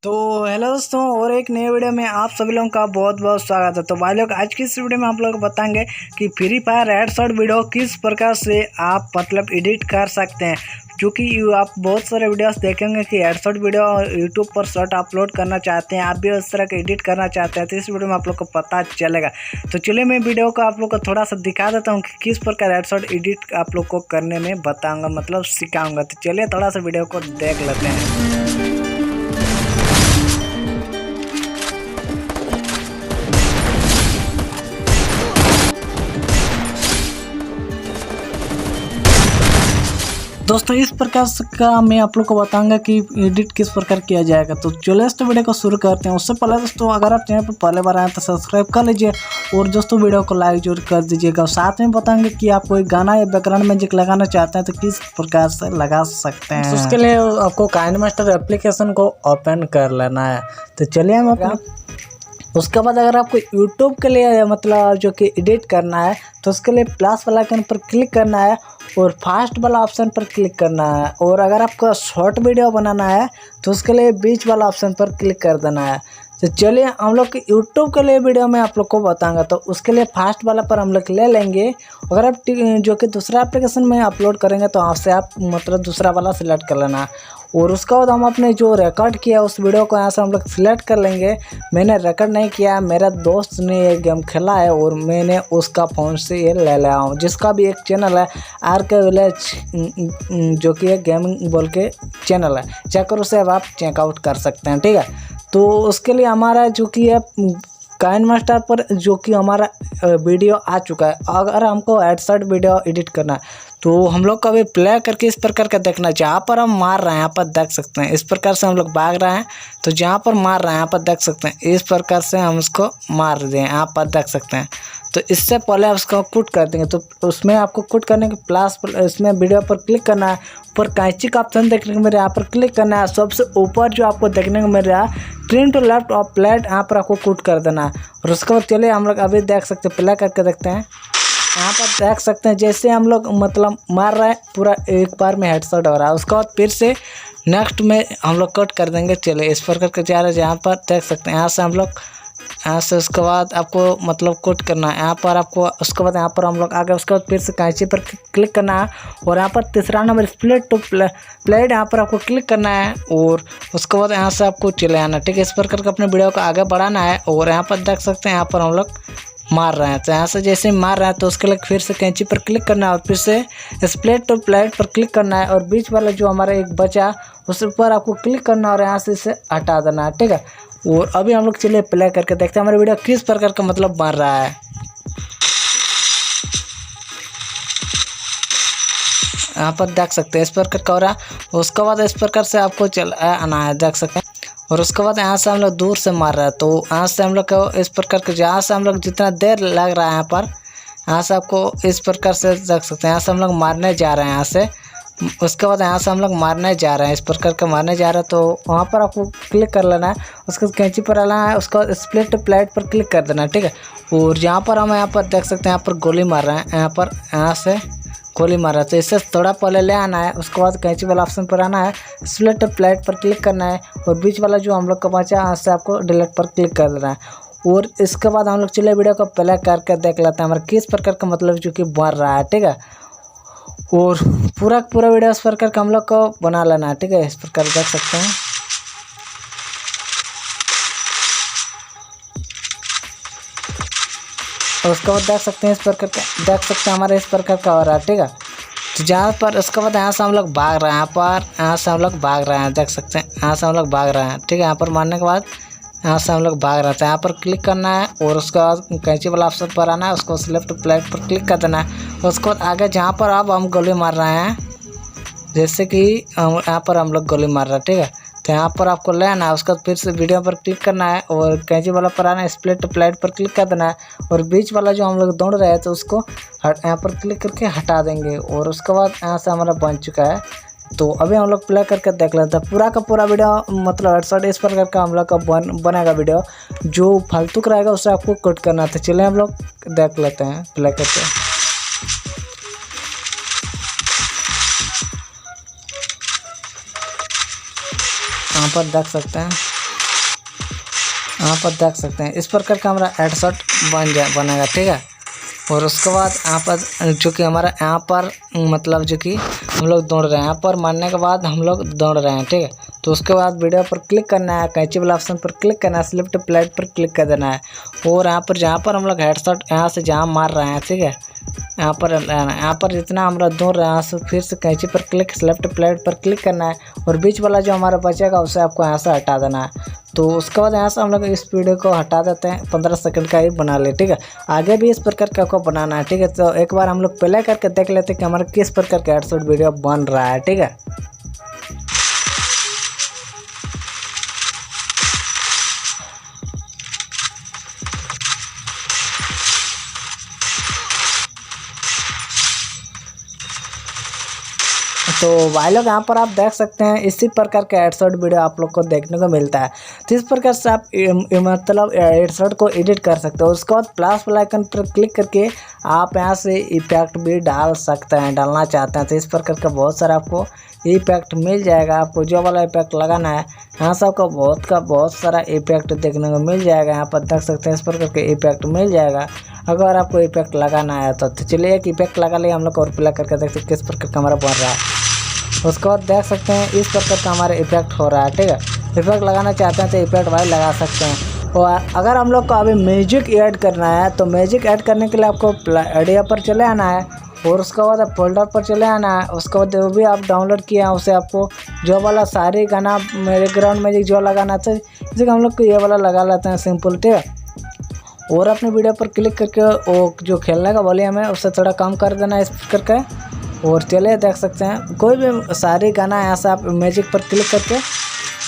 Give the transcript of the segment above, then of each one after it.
तो हेलो दोस्तों, और एक नए वीडियो में आप सभी लोगों का बहुत बहुत स्वागत है। तो भाई लोग, आज की इस वीडियो में आप लोग को बताएंगे कि फ्री फायर हेडशॉट वीडियो किस प्रकार से आप मतलब एडिट कर सकते हैं। क्योंकि आप बहुत सारे वीडियोस देखेंगे कि हेडशॉट वीडियो यूट्यूब पर शॉर्ट अपलोड करना चाहते हैं, आप भी उस तरह का एडिट करना चाहते हैं, तो इस वीडियो में आप लोग को पता चलेगा। तो चलिए मैं वीडियो को आप लोग को थोड़ा सा दिखा देता हूँ कि किस प्रकार हेडशॉट एडिट आप लोग को करने में बताऊँगा, मतलब सिखाऊँगा। तो चलिए थोड़ा सा वीडियो को देख लेते हैं। दोस्तों, इस प्रकार का मैं आप लोग को बताऊंगा कि एडिट किस प्रकार किया जाएगा। तो चलिए इस वीडियो को शुरू करते हैं। उससे पहले दोस्तों, अगर आप चैनल पर पहले बार आए तो सब्सक्राइब कर लीजिए और दोस्तों वीडियो को लाइक जरूर कर दीजिएगा। साथ में बताएंगे कि आप कोई गाना या बैकग्राउंड म्यूजिक लगाना चाहते हैं तो किस प्रकार से लगा सकते हैं। उसके लिए आपको काइनमास्टर एप्लीकेशन को ओपन कर लेना है। तो चलिए हम उसके बाद अगर आपको यूट्यूब के लिए मतलब जो कि एडिट करना है तो उसके लिए प्लस वाला आइकन पर क्लिक करना है और फास्ट वाला ऑप्शन पर क्लिक करना है। और अगर आपको शॉर्ट वीडियो बनाना है तो उसके लिए बीच वाला ऑप्शन पर क्लिक कर देना है। तो चलिए हम लोग यूट्यूब के लिए वीडियो में आप लोग को बताऊंगा। तो उसके लिए फास्ट वाला पर हम लोग ले लेंगे। अगर आप जो कि दूसरा एप्लीकेशन में अपलोड करेंगे तो आपसे आप मतलब दूसरा वाला सिलेक्ट कर लेना। और उसके बाद हम अपने जो रिकॉर्ड किया उस वीडियो को यहाँ से हम लोग सिलेक्ट कर लेंगे। मैंने रिकॉर्ड नहीं किया, मेरा दोस्त ने ये गेम खेला है और मैंने उसका फ़ोन से ये ले लिया हूँ, जिसका भी एक चैनल है RK विलेज, जो कि एक गेमिंग बोल के चैनल है। जाकर उसे अब आप चेकआउट कर सकते हैं, ठीक है। तो उसके लिए हमारा जो कि है काइनमास्टर पर जो कि हमारा वीडियो आ चुका है। अगर हमको हेडशॉट वीडियो एडिट करना है तो हम लोग को अभी प्ले करके इस प्रकार का देखना है। जहाँ पर हम मार रहे हैं यहाँ पर देख सकते हैं, इस प्रकार से हम लोग भाग रहे हैं तो जहाँ पर मार रहे हैं यहाँ पर देख सकते हैं, इस प्रकार से हम उसको मार दें, यहाँ पर देख सकते हैं। तो इससे पहले उसको कुट कर देंगे। तो उसमें आपको कुट करने के प्लस इसमें वीडियो पर क्लिक करना है, ऊपर कैंची का ऑप्शन देखने को मिल रहा है, यहाँ पर क्लिक करना है। सबसे ऊपर जो आपको देखने को मिल रहा है ट्रिम टू लेफ्ट और प्लेट, यहाँ पर आपको कुट कर देना है। और उसके बाद चलिए हम लोग अभी देख सकते हैं, प्ले करके देखते हैं। यहाँ पर देख सकते हैं जैसे हम लोग मतलब मार रहे हैं पूरा एक बार में हेडशॉट हो रहा है। उसके बाद फिर से नेक्स्ट में हम लोग कट कर देंगे। चलिए इस प्रकार के जा रहे हैं, यहाँ पर देख सकते हैं। यहाँ से हम लोग यहाँ से उसके बाद आपको मतलब कट करना है यहाँ पर आपको। उसके बाद यहाँ पर हम लोग आगे उसके बाद फिर से कैंची पर क्लिक करना है और यहाँ पर तीसरा नंबर स्प्लिट टू प्लेट, यहाँ पर आपको क्लिक करना है और उसके बाद यहाँ से आपको चले आना, ठीक है। इस प्रकार का अपने वीडियो को आगे बढ़ाना है। और यहाँ पर देख सकते हैं यहाँ पर हम लोग मार रहे हैं। तो यहाँ से जैसे मार रहे हैं तो उसके लिए फिर से कैंची पर क्लिक करना है और फिर से स्प्लिट टू प्लेट पर क्लिक करना है और बीच वाला जो हमारा एक बचा उस पर आपको क्लिक करना और यहाँ से इसे हटा देना है, ठीक है। और अभी हम लोग चलिए प्ले करके देखते हैं हमारा वीडियो किस प्रकार का मतलब बन रहा है। यहाँ पर देख सकते हैं इस प्रकार का हो रहा है। उसके बाद इस प्रकार से आपको आना है, देख सकते हैं। और उसके बाद यहाँ से हम लोग दूर से मार रहे हैं तो यहाँ से हम लोग को इस प्रकार के जहाँ से हम लोग जितना देर लग रहा है यहाँ पर, यहाँ से आपको इस प्रकार से देख सकते हैं। यहाँ से हम लोग मारने जा रहे हैं यहाँ से। उसके बाद यहाँ से हम लोग मारने जा रहे हैं, इस प्रकार का मारने जा रहे हैं। तो वहाँ पर आपको क्लिक कर लेना है, उसके बाद कैंची पर आना है, उसका स्प्लिट प्लेट पर क्लिक कर देना है, ठीक है। और जहाँ पर हम यहाँ पर देख सकते हैं यहाँ पर गोली मार रहे हैं, यहाँ पर यहाँ से गोली मार रहा है। तो इससे थोड़ा पहले ले आना है। उसके बाद कैंची वाला ऑप्शन पर आना है, स्प्लिट प्लेट पर क्लिक करना है और बीच वाला जो हम लोग का बचा यहाँ से आपको डिलीट पर क्लिक कर देना है। और इसके बाद हम लोग चलिए वीडियो को प्ले करके देख लेते हैं हमारा किस प्रकार का मतलब जो कि बन रहा है, ठीक है। और पूरा वीडियो इस प्रकार का हम लोग को बना लेना है, ठीक है। इस प्रकार देख सकते हैं। और उसके बाद देख सकते हैं इस प्रकार का, देख सकते हैं हमारे इस प्रकार का हो रहा है, ठीक है। तो जहाँ पर उसके बाद यहाँ से हम लोग भाग रहे हैं, यहाँ से हम लोग भाग रहे हैं, देख सकते हैं। यहाँ से हम लोग भाग रहे हैं, ठीक है। यहाँ पर मारने के बाद यहाँ से हम लोग भाग रहे थे, यहाँ पर क्लिक करना है और उसके बाद कैंची वाला ऑप्शन पर आना है, उसको लेफ्ट प्लेट पर क्लिक कर देना है। उसके बाद आगे जहाँ पर अब हम गोली मार रहे हैं, जैसे कि यहाँ पर हम लोग गोली मार रहे हैं, ठीक है। तो यहाँ पर आपको ले आना है, उसके बाद फिर से वीडियो पर क्लिक करना है और कैंची वाला पर आना है, स्प्लिट प्लेट पर क्लिक कर देना है और बीच वाला जो हम लोग दौड़ रहे हैं तो उसको यहाँ पर क्लिक करके हटा देंगे। और उसके बाद यहाँ से हमारा बन चुका है। तो अभी हम लोग प्ले करके देख लेते हैं पूरा का पूरा वीडियो, मतलब हेडशॉट इस प्रकार का हम लोग का बनेगा वीडियो। जो फालतू का रहेगा उसे आपको कट करना था। चलिए हम लोग देख लेते हैं प्ले करके। यहाँ पर देख सकते हैं यहाँ पर देख सकते हैं इस प्रकार का हमारा हेडशॉट बनेगा, ठीक है। और उसके बाद यहाँ पर जो कि हमारा यहाँ पर मतलब जो कि हम लोग दौड़ रहे हैं, यहाँ पर मारने के बाद हम लोग दौड़ रहे हैं, ठीक है। तो उसके बाद वीडियो पर क्लिक करना है, कैंची वाला ऑप्शन पर क्लिक करना है, स्लिप प्लेट पर क्लिक कर देना है। और यहाँ पर जहाँ पर हम लोग हेडशॉट यहाँ से जहाँ मार रहे हैं, ठीक है, यहाँ पर जितना हम लोग दौड़ रहे हैं से फिर से कैंची पर क्लिक, लेफ्ट प्लेट पर क्लिक करना है और बीच वाला जो हमारा बचेगा उसे आपको यहाँ से हटा देना है। तो उसके बाद यहाँ से हम लोग इस वीडियो को हटा देते हैं, 15 सेकंड का ही बना ले, ठीक है। आगे भी इस प्रकार का आपको बनाना है, ठीक है। तो एक बार हम लोग प्ले करके देख लेते हैं कि हमारा किस प्रकार का हेडशॉट वीडियो बन रहा है, ठीक है। तो भाई लोग यहाँ पर आप देख सकते हैं इसी प्रकार का हेडशॉट वीडियो आप लोग को देखने को मिलता है। तो इस प्रकार से आप मतलब हेडशॉट को एडिट कर सकते हो। उसके बाद प्लस वाला आइकन पर क्लिक करके आप यहाँ से इफेक्ट भी डाल सकते हैं, डालना चाहते हैं तो इस प्रकार का बहुत सारा आपको इफेक्ट मिल जाएगा। आपको जो वाला इफेक्ट लगाना है यहाँ से आपको बहुत सारा इफेक्ट देखने को मिल जाएगा। यहाँ पर देख सकते हैं इस प्रकार के इफेक्ट मिल जाएगा। अगर आपको इफेक्ट लगाना है तो चलिए एक इफेक्ट लगा लिए हम लोग और प्ले करके देखते हैं किस प्रकार का हमारा बन रहा है। उसके बाद देख सकते हैं इस प्रकार का हमारा इफेक्ट हो रहा है, ठीक है। इफेक्ट लगाना चाहते हैं तो इफेक्ट भाई लगा सकते हैं। और अगर हम लोग को अभी म्यूजिक ऐड करना है तो म्यूजिक ऐड करने के लिए आपको ऑडियो पर चले आना है और उसके बाद फोल्डर पर चले आना है। उसके बाद जो भी आप डाउनलोड किए हैं उसे आपको जो वाला सारे गाना मेरे ग्राउंड म्यूजिक जो लगाना था जैसे हम लोग को ये वाला लगा लेते हैं सिंपल, ठीक है। और अपने वीडियो पर क्लिक करके वो जो खेलने का वॉल्यूम है उससे थोड़ा कम कर देना इस करके। और चलिए देख सकते हैं कोई भी सारे गाना ऐसा आप म्यूजिक पर क्लिक करके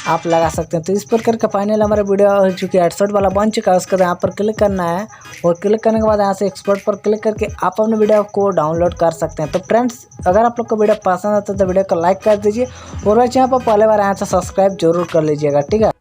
आप लगा सकते हैं। तो इस प्रकार का फाइनल हमारा वीडियो जो कि हेडशॉट वाला बन चुका है उसके बाद यहाँ पर क्लिक करना है और क्लिक करने के बाद यहाँ से एक्सपोर्ट पर क्लिक करके आप अपने वीडियो को डाउनलोड कर सकते हैं। तो फ्रेंड्स अगर आप लोग को वीडियो पसंद आता है तो वीडियो को लाइक कर दीजिए और वह चैनल पर पहले बार आए तो सब्सक्राइब जरूर कर लीजिएगा, ठीक है।